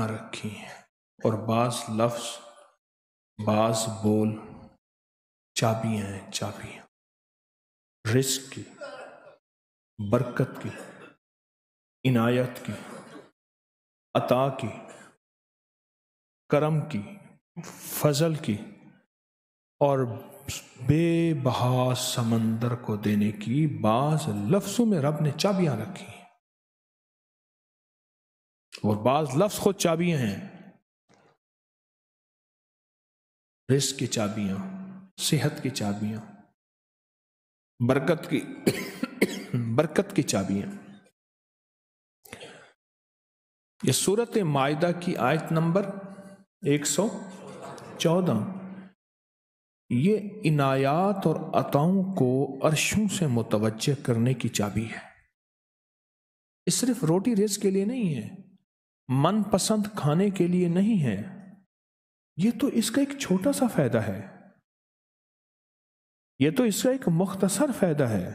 رکھی ہیں، اور بعض لفظ بعض بول چابیاں ہیں، چابیاں رزق کی، برکت کی، عنایت کی، عطا کی، کرم کی، فضل کی، اور بے بہا سمندر کو دینے کی بعض لفظوں میں رب نے چابیاں رکھی ہیں، اور بعض لفظ خود چابیاں ہیں۔ رزق کی چابیاں، صحت کی چابیاں، برکت کی چابیاں۔ یہ سورۃ مائدہ کی آیت نمبر 114، یہ عنایات اور عطاؤں کو عرشوں سے متوجہ کرنے کی چابی ہے۔ یہ صرف روٹی رزق کے لیے نہیں ہے، من پسند کھانے کے لیے نہیں ہے، یہ تو اس کا ایک چھوٹا سا فائدہ ہے، یہ تو اس کا ایک مختصر فائدہ ہے۔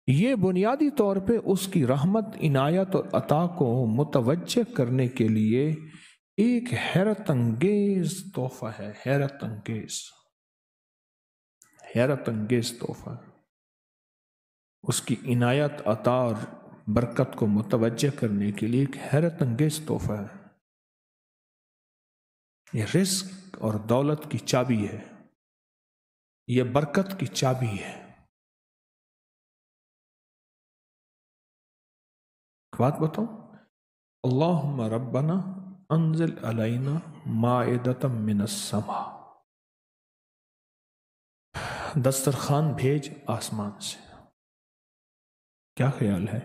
یہ بنیادی طور پہ اس کی رحمت، عنایت اور عطا کو متوجہ کرنے کے لیے ایک حیرت انگیز تحفہ ہے، حیرت انگیز تحفہ۔ اس کی عنایت، عطا اور برکت کو متوجہ کرنے کے لیے ایک حیرت انگیز تحفہ ہے۔ یہ رزق اور دولت کی چابی ہے، یہ برکت کی چابی ہے۔ بات بتاؤں، اللہم ربنا انزل علینا مائدۃ من السماء، دسترخوان بھیج آسمان سے۔ کیا خیال ہے؟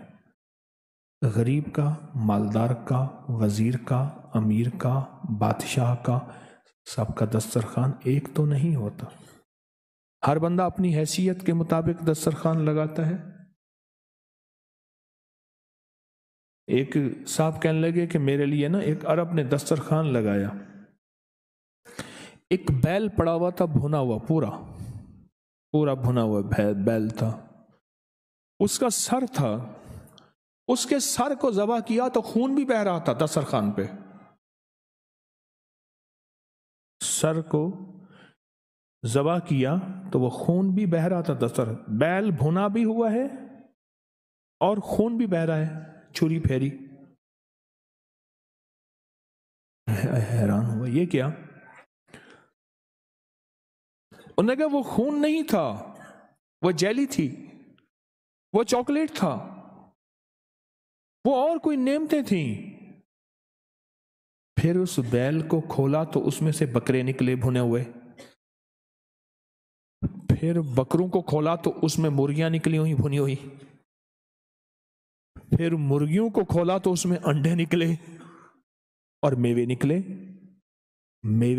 غریب کا، مالدار کا، وزیر کا، امیر کا، بادشاہ کا، سب کا دسترخوان ایک تو نہیں ہوتا۔ ہر بندہ اپنی حیثیت کے مطابق دسترخوان لگاتا ہے۔ ایک صاحب کہنے لگے کہ میرے لیے نا ایک عرب نے دسترخوان لگایا، ایک بیل پڑا ہوا تھا، بھنا ہوا، پورا بھنا ہوا بیل تھا، اس کا سر تھا، اس کے سر کو ذبح کیا تو خون بھی بہہ رہا تھا دسترخوان پہ، سر کو ذبح کیا تو وہ خون بھی بہہ رہا تھا، بیل بھنا بھی ہوا ہے اور خون بھی بہہ رہا ہے، چھری پھیری۔ حیران ہوا، یہ کیا؟ انہوں نے کہا وہ خون نہیں تھا، وہ جیلی تھی، وہ چاکلیٹ تھا، وہ اور کوئی نعمتیں تھیں۔ پھر اس بیل کو کھولا تو اس میں سے بکرے نکلے بھنے ہوئے، پھر بکروں کو کھولا تو اس میں مرغیاں نکلی ہوئی بھنی ہوئی، پھر مرغیوں کو کھولا تو اس میں انڈے نکلے اور میوے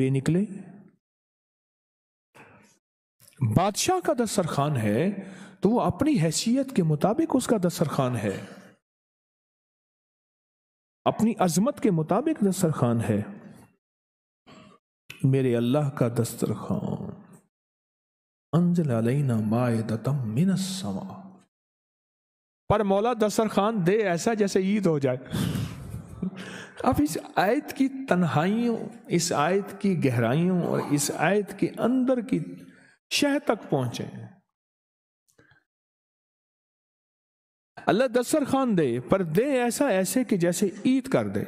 نکلے۔ بادشاہ کا دسترخوان ہے تو وہ اپنی حیثیت کے مطابق اس کا دسترخوان ہے، اپنی عظمت کے مطابق دسترخوان ہے۔ میرے اللہ کا دسترخوان، انزل علینا مائدۃ من السماء، پر مولا دسترخوان دے ایسا جیسے عید ہو جائے۔ اب اس آیت کی تنہائیوں، اس آیت کی گہرائیوں اور اس آیت کے اندر کی شہ تک پہنچے۔ اللہ دسترخوان دے پر دے ایسے کہ جیسے عید کر دے۔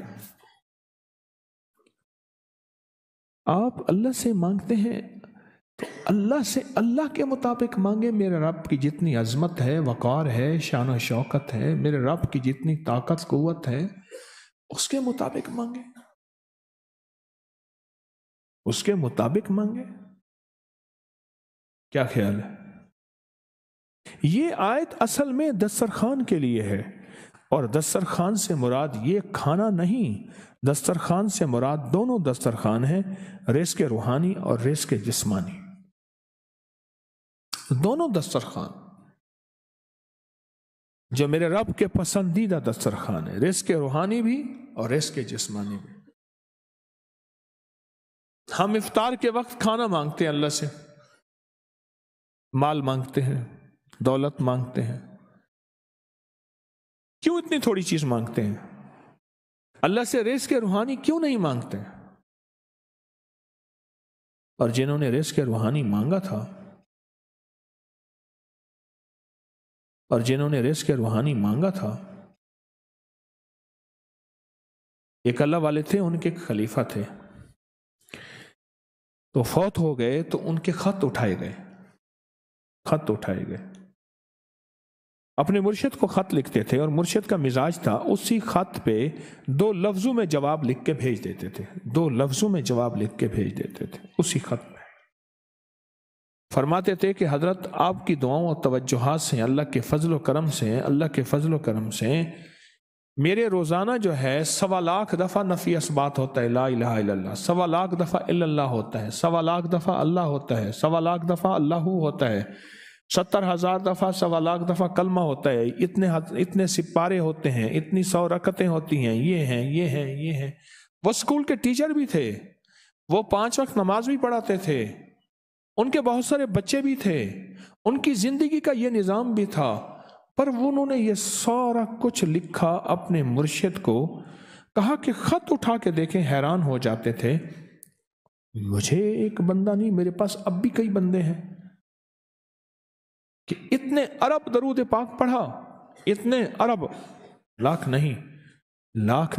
آپ اللہ سے مانگتے ہیں تو اللہ سے اللہ کے مطابق مانگے۔ میرے رب کی جتنی عظمت ہے، وقار ہے، شان و شوکت ہے، میرے رب کی جتنی طاقت قوت ہے، اس کے مطابق مانگے، اس کے مطابق مانگے۔ کیا خیال ہے؟ یہ آیت اصل میں دسترخوان کے لیے ہے، اور دسترخوان سے مراد یہ کھانا نہیں، دسترخوان سے مراد دونوں دسترخوان ہیں، رزق روحانی اور رزق جسمانی، دونوں دسترخوان جو میرے رب کے پسندیدہ دسترخوان ہے، رزق روحانی بھی اور رزق جسمانی بھی۔ ہم افطار کے وقت کھانا مانگتے ہیں اللہ سے، مال مانگتے ہیں، دولت مانگتے ہیں، کیوں اتنی تھوڑی چیز مانگتے ہیں؟ اللہ سے رزق روحانی کیوں نہیں مانگتے؟ اور جنہوں نے رزق روحانی مانگا تھا، ایک اللہ والے تھے، ان کے خلیفہ تھے، تو فوت ہو گئے تو ان کے خط اٹھائے گئے، اپنے مرشد کو خط لکھتے تھے، اور مرشد کا مزاج تھا اسی خط پہ 2 لفظوں میں جواب لکھ کے بھیج دیتے تھے، اسی خط میں فرماتے تھے کہ حضرت آپ کی دعاؤں اور توجہات سے، اللہ کے فضل و کرم سے میرے روزانہ جو ہے 1.25 لاکھ دفعہ نفی اثبات ہوتا ہے، لا الہ الا اللہ، 1.25 لاکھ دفعہ الا اللہ ہوتا ہے، 1.25 لاکھ دفعہ اللہ ہوتا ہے، 1.25 لاکھ دفعہ اللہ ہوتا ہے، 70,000 دفعہ 1.25 لاکھ دفعہ کلمہ ہوتا ہے، اتنے سپارے ہوتے ہیں، اتنی 100 رکعتیں ہوتی ہیں، یہ ہیں۔ وہ اسکول کے ٹیچر بھی تھے، وہ 5 وقت نماز بھی پڑھاتے تھے، ان کے بہت سارے بچے بھی تھے، ان کی زندگی کا یہ نظام بھی تھا، پر انہوں نے یہ سارا کچھ لکھا اپنے مرشد کو، کہا کہ خط اٹھا کے دیکھیں، حیران ہو جاتے تھے، مجھے ایک بندہ نہیں، میرے پاس اب بھی کئی بندے ہیں کہ اتنے ارب درود پاک پڑھا، اتنے ارب، لاکھ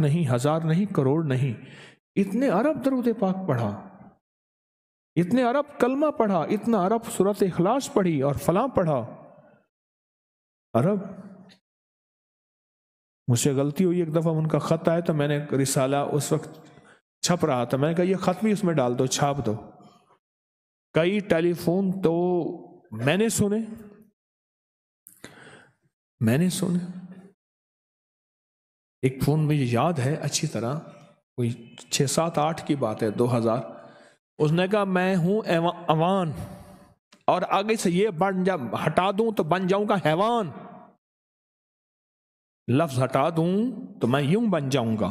نہیں، ہزار نہیں، کروڑ نہیں، اتنے ارب درود پاک پڑھا، اتنے ارب کلمہ پڑھا، اتنا ارب سورۃ اخلاص پڑھی اور فلاں پڑھا، ارب۔ مجھ سے غلطی ہوئی، ایک دفعہ ان کا خط آیا تو میں نے رسالہ اس وقت چھپ رہا تھا، میں نے کہا یہ خط بھی اس میں ڈال دو، چھاپ دو۔ کئی ٹیلی فون تو میں نے سنے، ایک فون مجھے یاد ہے اچھی طرح، کوئی 6 7 8 کی بات ہے، 2000، اس نے کہا میں ہوں اوان، اور آگے سے یہ ہٹا دوں تو بن جاؤں گا حیوان، لفظ ہٹا دوں تو میں یوں بن جاؤں گا،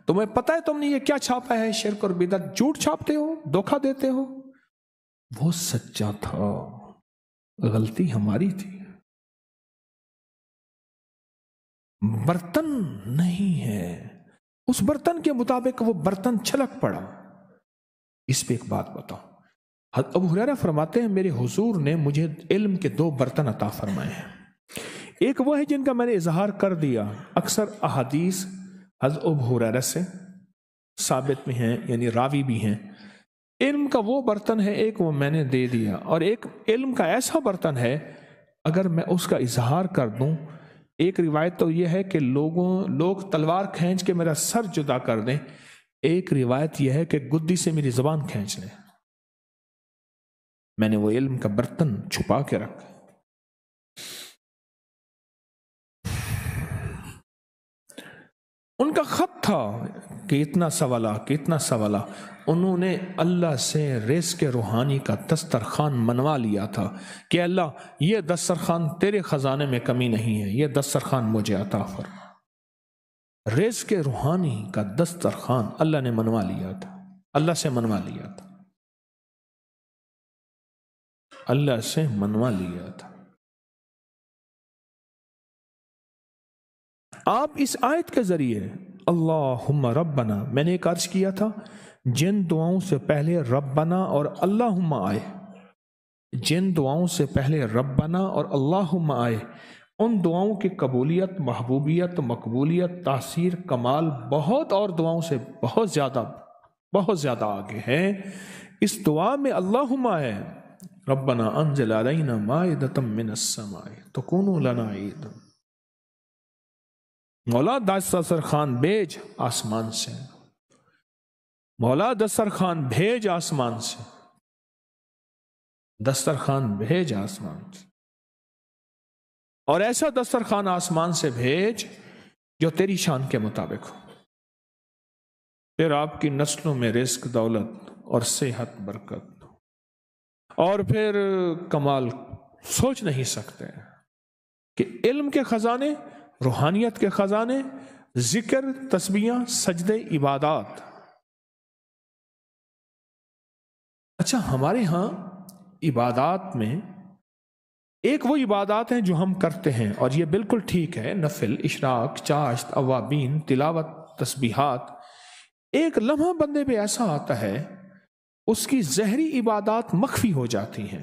تمہیں پتہ ہے تم نے یہ کیا چھاپا ہے؟ شرک اور بدعت، جھوٹ چھاپتے ہو، دھوکہ دیتے ہو۔ وہ سچا تھا، غلطی ہماری تھی، برتن نہیں ہے، اس برتن کے مطابق وہ برتن چھلک پڑا۔ اس پہ ایک بات بتاؤ، حضرت ابو ہریرہ فرماتے ہیں میرے حضور نے مجھے علم کے 2 برتن عطا فرمائے ہیں، ایک وہ ہے جن کا میں نے اظہار کر دیا، اکثر احادیث حضرت ابو ہریرہ سے ثابت بھی ہیں، یعنی راوی بھی ہیں، علم کا وہ برتن ہے، ایک وہ میں نے دے دیا، اور ایک علم کا ایسا برتن ہے اگر میں اس کا اظہار کر دوں، ایک روایت تو یہ ہے کہ لوگ تلوار کھینچ کے میرا سر جدا کر دیں، ایک روایت یہ ہے کہ گدی سے میری زبان کھینچ لیں، میں نے وہ علم کا برتن چھپا کے رکھا۔ ان کا خط تھا کہ اتنا سوالا، انہوں نے اللہ سے رزق روحانی کا دسترخوان منوا لیا تھا کہ اللہ یہ دسترخوان تیرے خزانے میں کمی نہیں ہے، یہ دسترخوان مجھے عطا فرما۔ رزق روحانی کا دسترخوان اللہ نے منوا لیا تھا، اللہ سے منوا لیا تھا، اللہ سے منوا لیا تھا۔ آپ اس آیت کے ذریعے اللہم ربنا، میں نے ایک عرض کیا تھا جن دعاؤں سے پہلے ربنا اور اللہم آئے، جن دعاؤں سے پہلے ربنا اور اللہم آئے، ان دعاؤں کی قبولیت، محبوبیت، مقبولیت، تاثیر، کمال بہت اور دعاؤں سے بہت زیادہ آگے ہے۔ اس دعا میں اللہم آئے، ربنا انزل علینا مائدۃ من السماء تکون لنا عید، مولا دسترخوان بھیج آسمان سے، مولا دسترخوان بھیج آسمان سے، دسترخوان بھیج آسمان سے، اور ایسا دسترخوان آسمان سے بھیج جو تیری شان کے مطابق ہو، پھر آپ کی نسلوں میں رزق، دولت اور صحت، برکت، اور پھر کمال سوچ نہیں سکتے کہ علم کے خزانے، روحانیت کے خزانے، ذکر، تسبیحاں، سجدے، عبادات۔ اچھا، ہمارے ہاں عبادات میں ایک وہ عبادات ہیں جو ہم کرتے ہیں اور یہ بالکل ٹھیک ہے، نفل، اشراق، چاشت، اوابین، تلاوت، تسبیحات، ایک لمحہ بندے پہ ایسا آتا ہے اس کی ظاہری عبادات مخفی ہو جاتی ہیں،